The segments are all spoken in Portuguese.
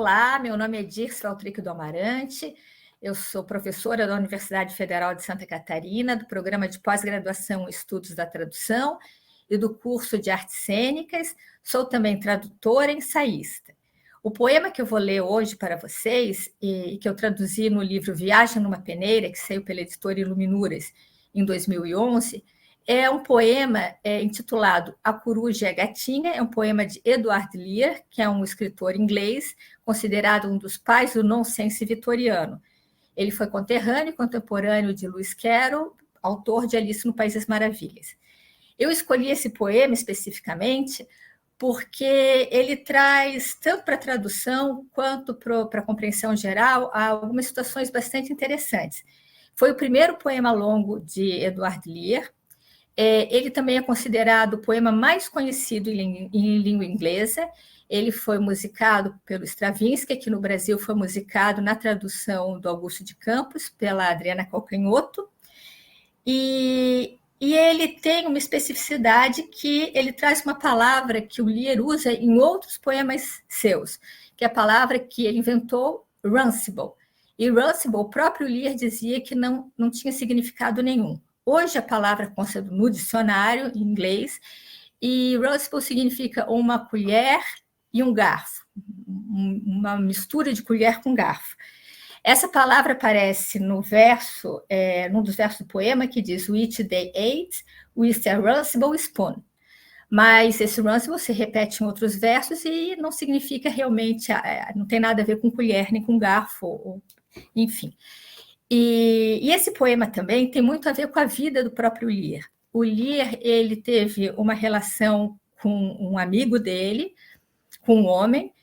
Olá, meu nome é Dirce Valtric do Amarante, eu sou professora da Universidade Federal de Santa Catarina, do programa de pós-graduação em Estudos da Tradução e do curso de Artes Cênicas, sou também tradutora e ensaísta. O poema que eu vou ler hoje para vocês, e que eu traduzi no livro Viagem numa Peneira, que saiu pela editora Iluminuras em 2011, é um poema intitulado A Coruja e a Gatinha, é um poema de Edward Lear, que é um escritor inglês, considerado um dos pais do nonsense vitoriano. Ele foi conterrâneo e contemporâneo de Lewis Carroll, autor de Alice no País das Maravilhas. Eu escolhi esse poema especificamente porque ele traz, tanto para a tradução quanto para a compreensão geral, algumas situações bastante interessantes. Foi o primeiro poema longo de Edward Lear. Ele também é considerado o poema mais conhecido em língua inglesa. Ele foi musicado pelo Stravinsky, aqui no Brasil foi musicado na tradução do Augusto de Campos, pela Adriana Calcanhoto. E ele tem uma especificidade que ele traz uma palavra que o Lear usa em outros poemas seus, que é a palavra que ele inventou, runcible. E runcible, o próprio Lear dizia que não tinha significado nenhum. Hoje a palavra consta no dicionário em inglês, e runcible significa uma colher e um garfo, uma mistura de colher com garfo. Essa palavra aparece no verso, num dos versos do poema, que diz "Which they ate with a runcible spoon". Mas esse runcible se repete em outros versos e não significa realmente, não tem nada a ver com colher nem com garfo, enfim. E esse poema também tem muito a ver com a vida do próprio Lear. O Lear, ele teve uma relação com um amigo dele, com um homem,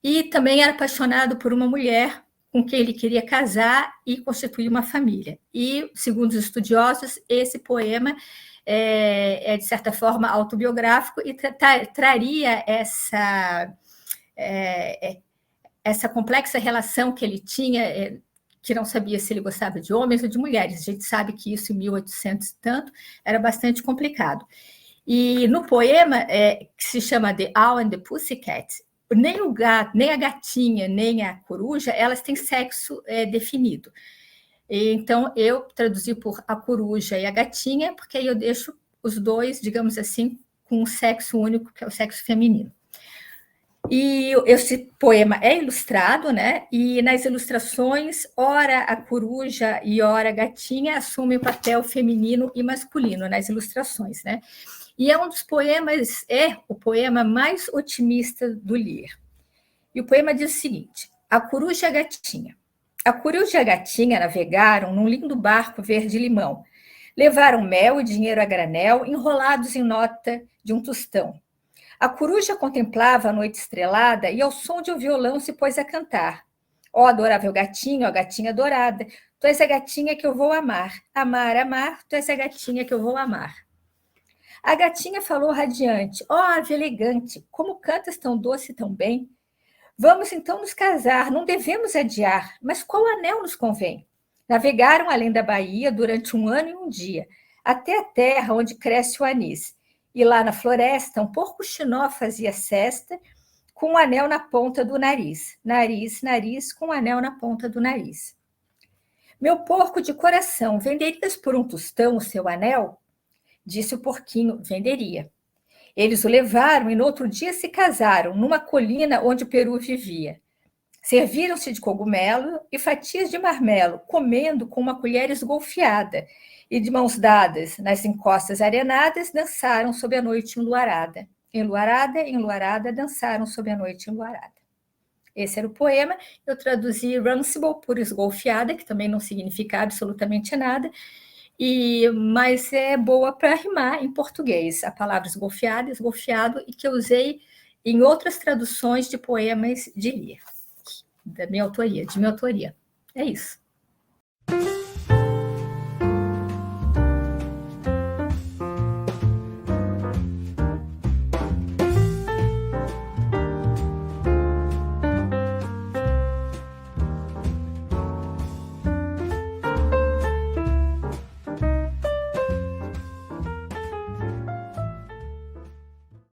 e também era apaixonado por uma mulher com quem ele queria casar e constituir uma família. E, segundo os estudiosos, esse poema é de certa forma, autobiográfico e traria essa complexa relação que ele tinha, que não sabia se ele gostava de homens ou de mulheres. A gente sabe que isso em 1800 e tanto era bastante complicado. E no poema, que se chama The Owl and the Pussycat, nem o gato, nem a gatinha, nem a coruja, elas têm sexo definido. Então, eu traduzi por a coruja e a gatinha, porque aí eu deixo os dois, digamos assim, com um sexo único, que é o sexo feminino. E esse poema é ilustrado, né? E nas ilustrações, ora a coruja e ora a gatinha assumem o papel feminino e masculino nas ilustrações, né? E é um dos poemas, é o poema mais otimista do Lear. E o poema diz o seguinte: A coruja e a gatinha. A coruja e a gatinha navegaram num lindo barco verde-limão. Levaram mel e dinheiro a granel, enrolados em nota de um tostão. A coruja contemplava a noite estrelada e, ao som de um violão, se pôs a cantar. Ó adorável gatinho, ó gatinha dourada, tu és a gatinha que eu vou amar. Amar, amar, tu és a gatinha que eu vou amar. A gatinha falou radiante: ó ave elegante, como cantas tão doce e tão bem. Vamos então nos casar, não devemos adiar, mas qual anel nos convém? Navegaram além da baía durante 1 ano e 1 dia, até a terra onde cresce o anis. E lá na floresta, um porco-xinó fazia cesta com um anel na ponta do nariz. Nariz, nariz, com um anel na ponta do nariz. Meu porco de coração, venderias por um tostão o seu anel? Disse o porquinho, venderia. Eles o levaram e no outro dia se casaram, numa colina onde o peru vivia. Serviram-se de cogumelo e fatias de marmelo, comendo com uma colher esgolfiada, e de mãos dadas, nas encostas arenadas, dançaram sob a noite enluarada. Enluarada, enluarada, dançaram sob a noite enluarada. Esse era o poema. Eu traduzi runcible por esgolfiada, que também não significa absolutamente nada, mas é boa para rimar em português. A palavra esgolfiada, esgolfiado, e que eu usei em outras traduções de poemas de Lear, de minha autoria. É isso.